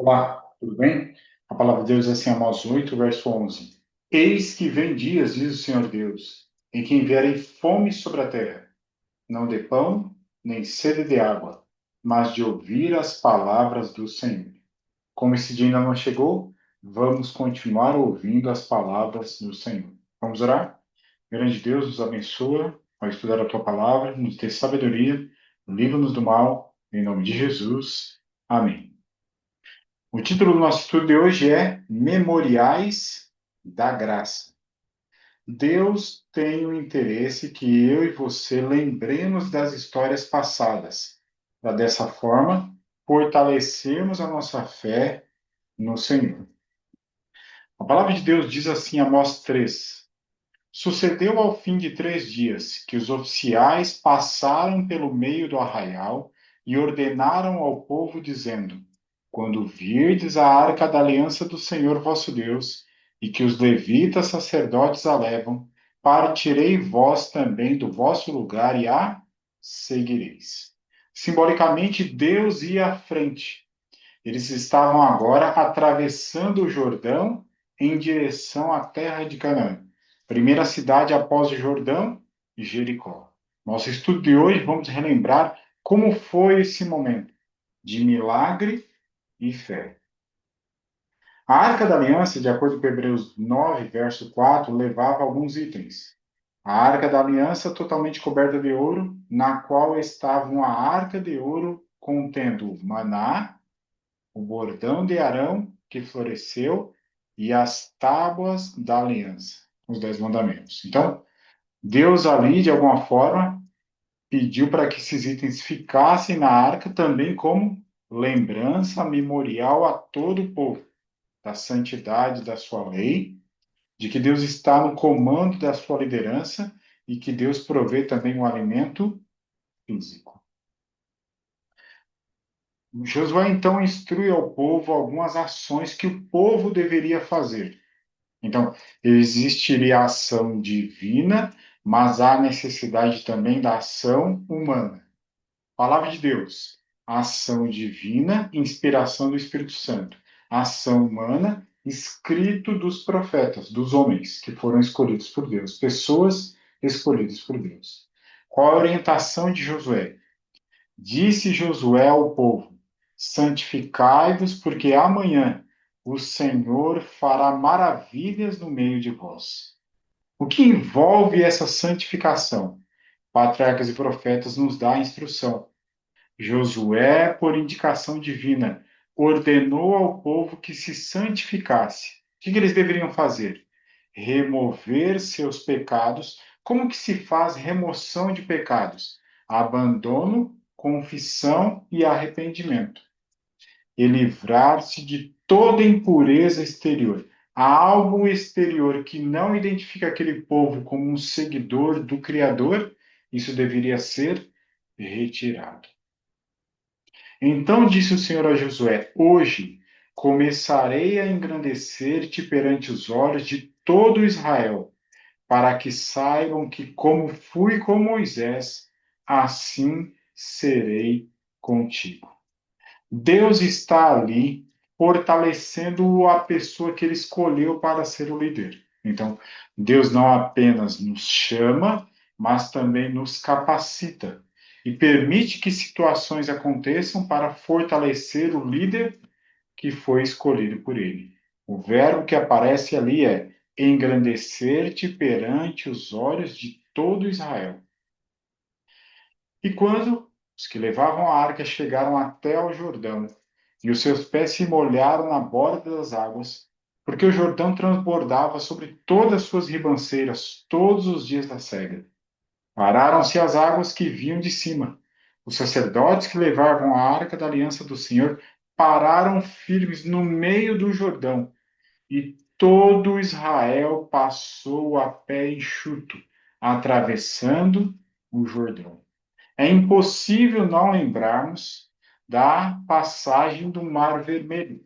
Olá, tudo bem? A palavra de Deus é assim, Amós 8, verso 11. Eis que vem dias, diz o Senhor Deus, em que enviarei fome sobre a terra, não de pão, nem sede de água, mas de ouvir as palavras do Senhor. Como esse dia ainda não chegou, vamos continuar ouvindo as palavras do Senhor. Vamos orar? Grande Deus, nos abençoa ao estudar a tua palavra, nos dê sabedoria, livra-nos do mal, em nome de Jesus. Amém. O título do nosso estudo de hoje é Memoriais da Graça. Deus tem o interesse que eu e você lembremos das histórias passadas, para dessa forma fortalecermos a nossa fé no Senhor. A palavra de Deus diz assim, Amós 3: Sucedeu ao fim de 3 dias que os oficiais passaram pelo meio do arraial e ordenaram ao povo, dizendo: Quando virdes a arca da aliança do Senhor vosso Deus, e que os levitas sacerdotes a levam, partirei vós também do vosso lugar e a seguireis. Simbolicamente, Deus ia à frente. Eles estavam agora atravessando o Jordão em direção à terra de Canaã. Primeira cidade após o Jordão, Jericó. Nosso estudo de hoje vamos relembrar como foi esse momento de milagre e fé. A Arca da Aliança, de acordo com Hebreus 9, verso 4, levava alguns itens. A Arca da Aliança totalmente coberta de ouro, na qual estava uma arca de ouro contendo maná, o bordão de Arão que floresceu e as tábuas da aliança, os 10 mandamentos. Então, Deus ali, de alguma forma, pediu para que esses itens ficassem na arca também como lembrança memorial a todo o povo da santidade da sua lei, de que Deus está no comando da sua liderança e que Deus provê também um alimento físico. Josué então instrui ao povo algumas ações que o povo deveria fazer. Então, existiria a ação divina, mas há necessidade também da ação humana. Palavra de Deus, ação divina, inspiração do Espírito Santo. Ação humana, escrito dos profetas, dos homens que foram escolhidos por Deus, pessoas escolhidas por Deus. Qual a orientação de Josué? Disse Josué ao povo: Santificai-vos, porque amanhã o Senhor fará maravilhas no meio de vós. O que envolve essa santificação? Patriarcas e profetas nos dá a instrução. Josué, por indicação divina, ordenou ao povo que se santificasse. O que eles deveriam fazer? Remover seus pecados. Como que se faz remoção de pecados? Abandono, confissão e arrependimento. E livrar-se de toda impureza exterior. Há algo exterior que não identifica aquele povo como um seguidor do Criador, isso deveria ser retirado. Então disse o Senhor a Josué: Hoje começarei a engrandecer-te perante os olhos de todo Israel, para que saibam que, como fui com Moisés, assim serei contigo. Deus está ali fortalecendo a pessoa que ele escolheu para ser o líder. Então, Deus não apenas nos chama, mas também nos capacita e permite que situações aconteçam para fortalecer o líder que foi escolhido por ele. O verbo que aparece ali é engrandecer-te perante os olhos de todo Israel. E quando os que levavam a arca chegaram até ao Jordão, e os seus pés se molharam na borda das águas, porque o Jordão transbordava sobre todas as suas ribanceiras todos os dias da cega. Pararam-se as águas que vinham de cima. Os sacerdotes que levavam a arca da aliança do Senhor pararam firmes no meio do Jordão, e todo Israel passou a pé enxuto, atravessando o Jordão. É impossível não lembrarmos da passagem do Mar Vermelho,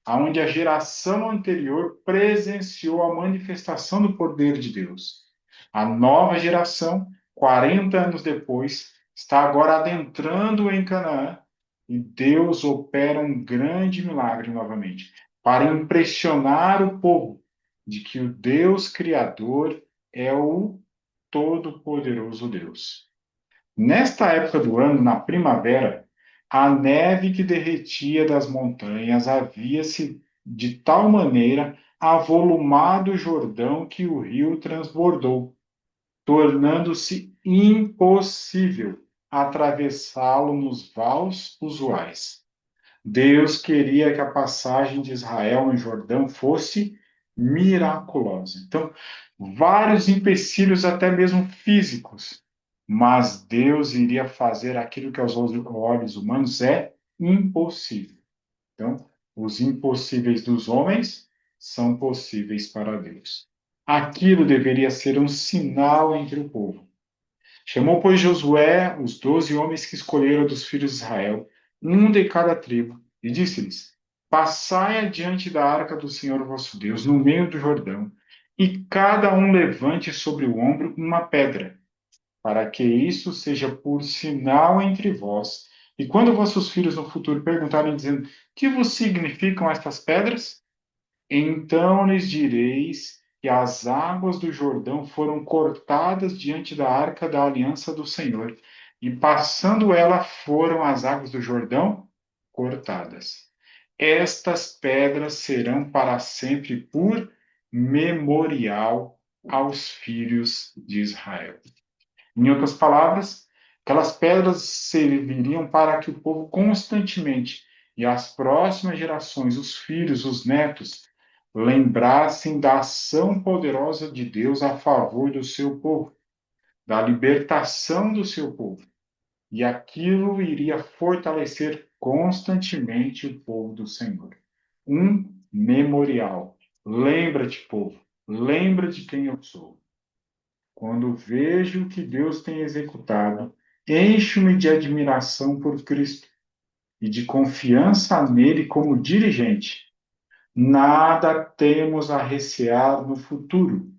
onde a geração anterior presenciou a manifestação do poder de Deus. A nova geração, 40 anos depois, está agora adentrando em Canaã E Deus opera um grande milagre novamente, para impressionar o povo de que o Deus Criador é o Todo-Poderoso Deus. Nesta época do ano, na primavera, a neve que derretia das montanhas havia-se de tal maneira avolumado o Jordão que o rio transbordou, tornando-se impossível atravessá-lo nos vãos usuais. Deus queria que a passagem de Israel no Jordão fosse miraculosa. Então, vários empecilhos, até mesmo físicos, mas Deus iria fazer aquilo que aos olhos humanos é impossível. Então, os impossíveis dos homens são possíveis para Deus. Aquilo deveria ser um sinal entre o povo. Chamou, pois, Josué os 12 homens que escolheram dos filhos de Israel, um de cada tribo, e disse-lhes: Passai adiante da arca do Senhor vosso Deus, no meio do Jordão, e cada um levante sobre o ombro uma pedra, para que isso seja por sinal entre vós. E quando vossos filhos no futuro perguntarem, dizendo: Que vos significam estas pedras? Então lhes direis que as águas do Jordão foram cortadas diante da arca da aliança do Senhor, e passando ela foram as águas do Jordão cortadas. Estas pedras serão para sempre por memorial aos filhos de Israel. Em outras palavras, aquelas pedras serviriam para que o povo constantemente e as próximas gerações, os filhos, os netos, lembrassem da ação poderosa de Deus a favor do seu povo, da libertação do seu povo. E aquilo iria fortalecer constantemente o povo do Senhor. Um memorial. Lembra-te, povo, lembra de quem eu sou. Quando vejo o que Deus tem executado, encho-me de admiração por Cristo e de confiança nele como dirigente. Nada temos a recear no futuro,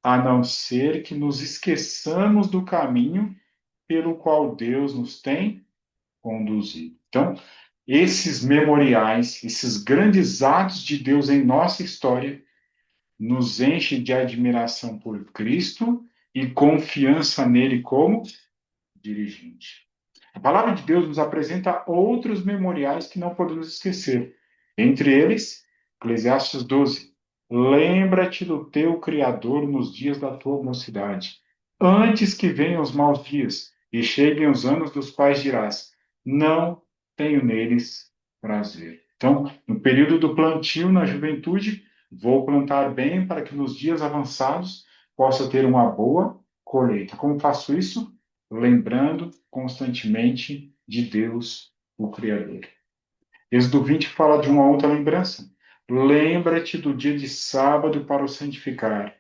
a não ser que nos esqueçamos do caminho pelo qual Deus nos tem conduzido. Então, esses memoriais, esses grandes atos de Deus em nossa história, nos enche de admiração por Cristo e confiança nele como dirigente. A palavra de Deus nos apresenta outros memoriais que não podemos esquecer. Entre eles, Eclesiastes 12. Lembra-te do teu Criador nos dias da tua mocidade, antes que venham os maus dias e cheguem os anos dos quais dirás: Não tenho neles prazer. Então, no período do plantio na juventude, vou plantar bem para que nos dias avançados possa ter uma boa colheita. Como faço isso? Lembrando constantemente de Deus, o Criador. Êxodo 20 fala de uma outra lembrança. Lembra-te do dia de sábado para o santificar.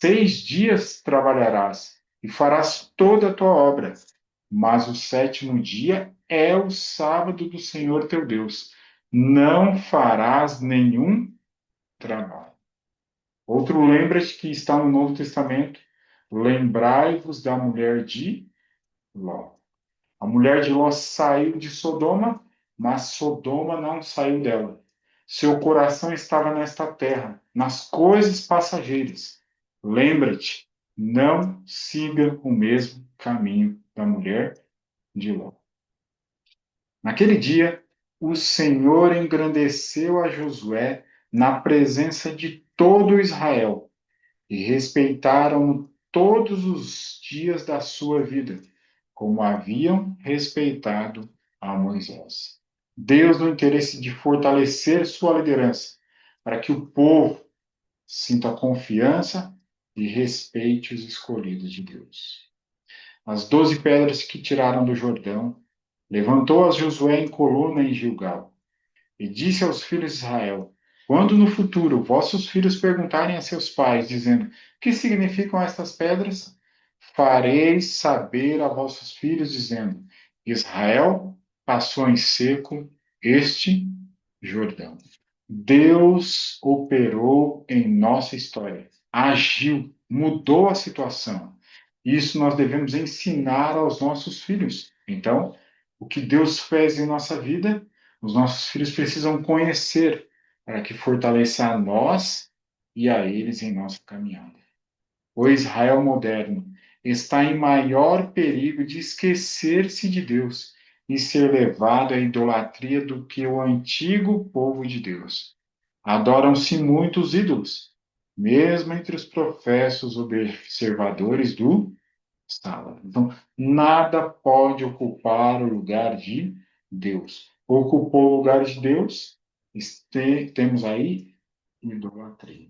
6 dias trabalharás e farás toda a tua obra, mas o sétimo dia é o sábado do Senhor teu Deus. Não farás nenhum trabalho. Outro lembra-te que está no Novo Testamento. Lembrai-vos da mulher de Ló. A mulher de Ló saiu de Sodoma, mas Sodoma não saiu dela. Seu coração estava nesta terra, nas coisas passageiras. Lembra-te, não siga o mesmo caminho da mulher de Ló. Naquele dia, o Senhor engrandeceu a Josué na presença de todo Israel e respeitaram todos os dias da sua vida, como haviam respeitado a Moisés. Deus, no interesse de fortalecer sua liderança, para que o povo sinta confiança e respeite os escolhidos de Deus. As 12 pedras que tiraram do Jordão, levantou-as Josué em coluna em Gilgal e disse aos filhos de Israel: Quando no futuro vossos filhos perguntarem a seus pais, dizendo: Que significam estas pedras? Fareis saber a vossos filhos, dizendo: Israel passou em seco este Jordão. Deus operou em nossa história, agiu, mudou a situação. Isso nós devemos ensinar aos nossos filhos. Então, o que Deus fez em nossa vida, os nossos filhos precisam conhecer para que fortaleça a nós e a eles em nossa caminhada. O Israel moderno está em maior perigo de esquecer-se de Deus e ser levado à idolatria do que o antigo povo de Deus. Adoram-se muitos ídolos, mesmo entre os professos observadores do sábado. Então, nada pode ocupar o lugar de Deus. Ocupou o lugar de Deus, temos aí idolatria.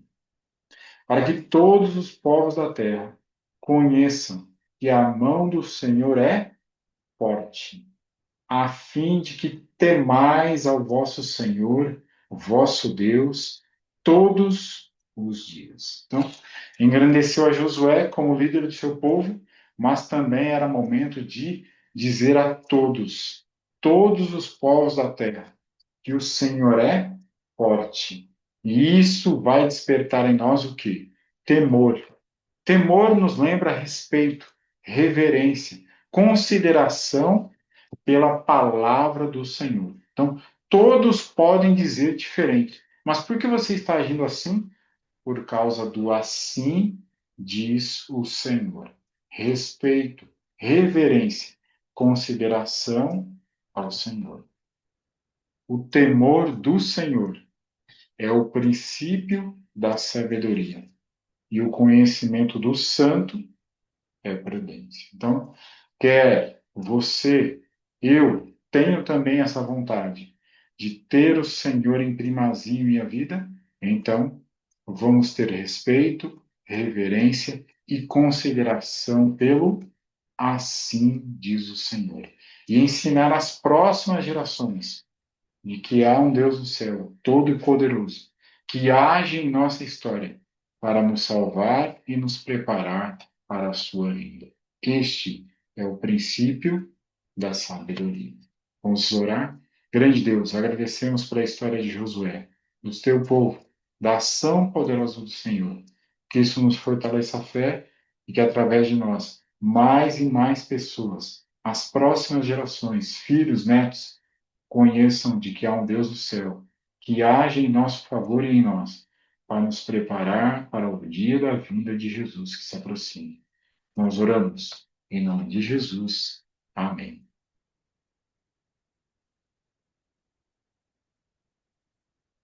Para que todos os povos da terra conheçam que a mão do Senhor é forte, a fim de que temais ao vosso Senhor, o vosso Deus, todos os dias. Então, engrandeceu a Josué como líder do seu povo, mas também era momento de dizer a todos, todos os povos da terra, que o Senhor é forte. E isso vai despertar em nós o quê? Temor. Temor nos lembra respeito, reverência, consideração pela palavra do Senhor. Então, todos podem dizer diferente. Mas por que você está agindo assim? Por causa do assim diz o Senhor. Respeito, reverência, consideração ao Senhor. O temor do Senhor é o princípio da sabedoria. E o conhecimento do santo é prudência. Então, quer você, eu tenho também essa vontade de ter o Senhor em primazia em minha vida, então vamos ter respeito, reverência e consideração pelo assim diz o Senhor. E ensinar às próximas gerações de que há um Deus do céu, todo e poderoso, que age em nossa história para nos salvar e nos preparar para a sua vinda. Este é o princípio da sabedoria. Vamos orar? Grande Deus, agradecemos pela história de Josué, do teu povo, da ação poderosa do Senhor. Que isso nos fortaleça a fé e que através de nós, mais e mais pessoas, as próximas gerações, filhos, netos, conheçam de que há um Deus do céu, que age em nosso favor e em nós, para nos preparar para o dia da vinda de Jesus que se aproxima. Nós oramos em nome de Jesus. Amém.